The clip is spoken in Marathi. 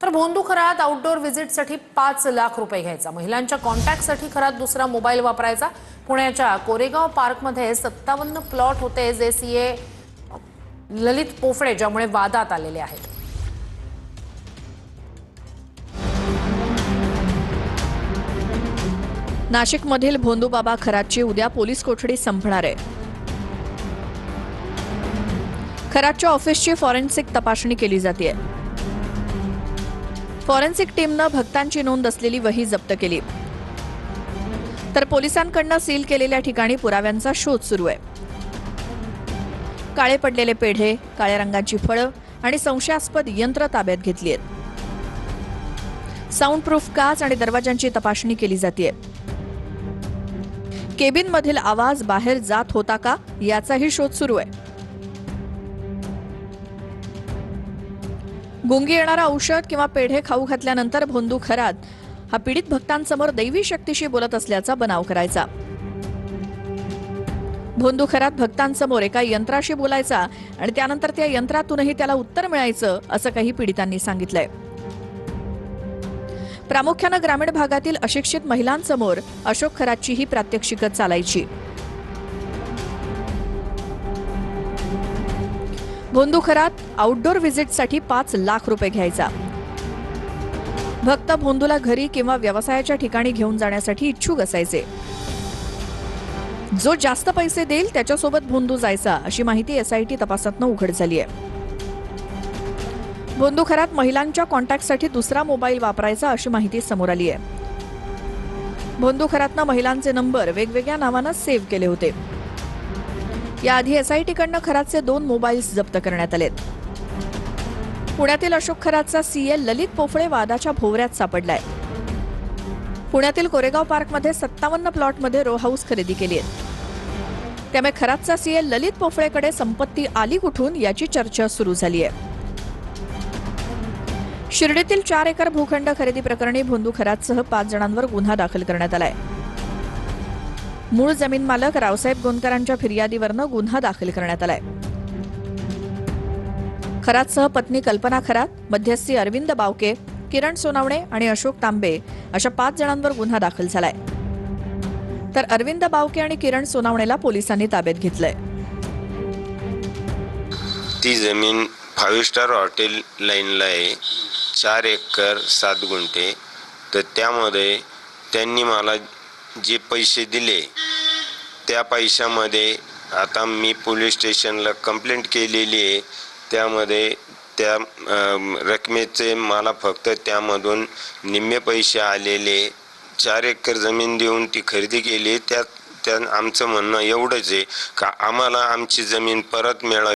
तर भोंदू खरात आउटडोर व्हिजिटसाठी 5 लाख रुपये घ्यायचा। महिलांच्या कॉन्टॅक्टसाठी खरात दुसरा मोबाईल वापरायचा। पुण्याच्या कोरेगाव पार्कमध्ये 57 प्लॉट होते जे सीए ललित पोफळे ज्यामुळे वादात आलेले आहेत। नाशिकमधील भोंदूबाबा खरातची उद्या पोलीस कोठडी संपणार आहे। खरातच्या ऑफिसची फॉरेन्सिक तपासणी केली जाते। फॉरेन्सिक टीमनं भक्तांची नोंद असलेली वही जप्त केली, तर पोलिसांकडून सील केलेल्या ठिकाणी पुराव्यांचा शोध सुरू आहे। काळे पडलेले पेढे, काळ्या रंगाची फळं आणि संशयास्पद यंत्र ताब्यात घेतली आहेत। साऊंड प्रूफ काच आणि दरवाजांची तपासणी केली जाते। केबिनमधील आवाज बाहेर जात होता का याचाही शोध सुरू आहे। गुंगी येणारा औषध किंवा पेढे खाऊ घातल्यानंतर भोंदू खरात हा पीडित भक्तांसमोर दैवी शक्तीशी बोलत असल्याचा बनाव करायचा। भोंदू खरात भक्तांसमोर एका यंत्राशी बोलायचा आणि त्यानंतर त्या यंत्रातूनही त्याला उत्तर मिळायचं असं काही पीडितांनी सांगितलंय। प्रामुख्यानं ग्रामीण भागातील अशिक्षित महिलांसमोर अशोक खरातची ही प्रात्यक्षिकं चालायची। भोंदू खरात आउटडोर व्हिजिटसाठी 5 लाख रुपये घ्यायचा। भक्त भोंदूला घरी किंवा व्यवसायाच्या ठिकाणी घेऊन जाण्यासाठी इच्छुक असायचे। जो जास्त पैसे देईल त्याच्यासोबत भोंदू जायचा अशी माहिती एसआयटी तपासातनं उघड झाली आहे। भोंदू खरात महिलांच्या कॉन्टॅक्टसाठी दुसरा मोबाईल वापरायचा अशी माहिती समोर आली आहे। भोंदू खरातनं महिलांचे नंबर वेगवेगळ्या नावानं सेव्ह केले होते। याआधी एसआयटीकडनं खरातचे 2 मोबाईल्स जप्त करण्यात आलेत। पुण्यातील अशोक खरातचा सीए ललित पोफळे वादाच्या भोवऱ्यात सापडलाय। पुण्यातील कोरेगाव पार्कमध्ये 57 प्लॉटमध्ये रो हाऊस खरेदी केली आहे। त्यामुळे खरातचा सीए ललित पोफळेकडे संपत्ती आली कुठून याची चर्चा सुरू झाली आहे। शिर्डीतील 4 एकर भूखंड खरेदी प्रकरणी भोंदू खरातसह 5 जणांवर गुन्हा दाखल करण्यात आलाय। मूळ जमीन मालक रावसाहेब गोंदकरांच्या फिर्यादीवरनं गुन्हा दाखल करण्यात आलाय। खरातसह पत्नी कल्पना खरात, मध्यस्थी अरविंद बावके, किरण सोनावणे आणि अशोक तांबे अशा 5 जणांवर गुन्हा दाखल झालाय। तर अरविंद बावके आणि किरण सोनावणेला पोलिसांनी ताब्यात घेतलंय। ती जमीन 5 स्टार हॉटेल लाईनला आहे, 4 एकर 7 गुंठे। तर त्यामध्ये त्यांनी मला जे पैसे दिले त्या पैशामध्ये आता मी पोलीस स्टेशनला कंप्लेंट केलेली आहे। त्यामध्ये त्या रकमेचे मला फक्त त्यामधून निम्मे पैसे आलेले। 4 एकर जमीन देऊन ती खरेदी केली। त्या आमचं म्हणणं एवढंच आहे का आम्हाला आमची जमीन परत मिळावी।